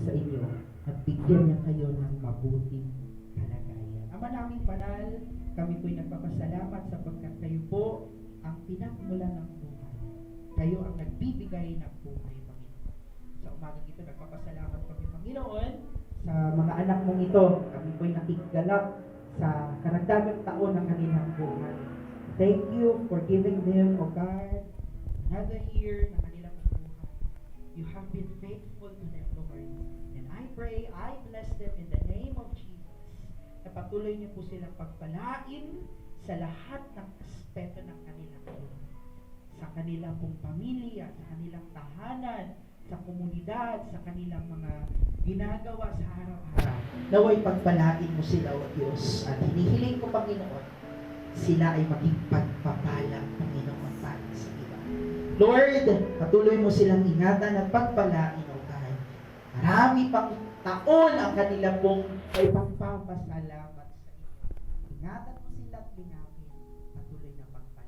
sa inyo at bigyan niya kayo ng mabuting kalagayan. Ama naming banal, kami po'y nagpapasalamat sapagkat kayo po ang pinagmulan ng buhay. Kayo ang nagbibigay ng buhay, Panginoon. Sa umagang ito, nagpapasalamat kami, Panginoon, sa mga anak mong ito. Kami po'y nakikigalap sa karagdagang taon ng kanilang buhay. Thank you for giving them, O God, another year na kanilang buhay. You have been faithful to them, Lord. And I pray, I bless them in the name of Jesus. Na patuloy niyo po silang pagpalain sa lahat ng aspeto ng kanilang buhay. Sa kanilang pong pamilya, sa kanilang tahanan, sa komunidad, sa kanilang mga ginagawa sa araw-araw. Naway pagpalain mo sila, O Diyos. At hinihiling ko, Panginoon, sila ay maging pagpapala, Panginoon, para sa iba. Lord, patuloy mo silang ingatan at pagpalain, O God. Marami pang taon ang kanilang pong ay pagpapasalamat sa iyo. Ingatan mo sila at linapin. Patuloy na pagpalain.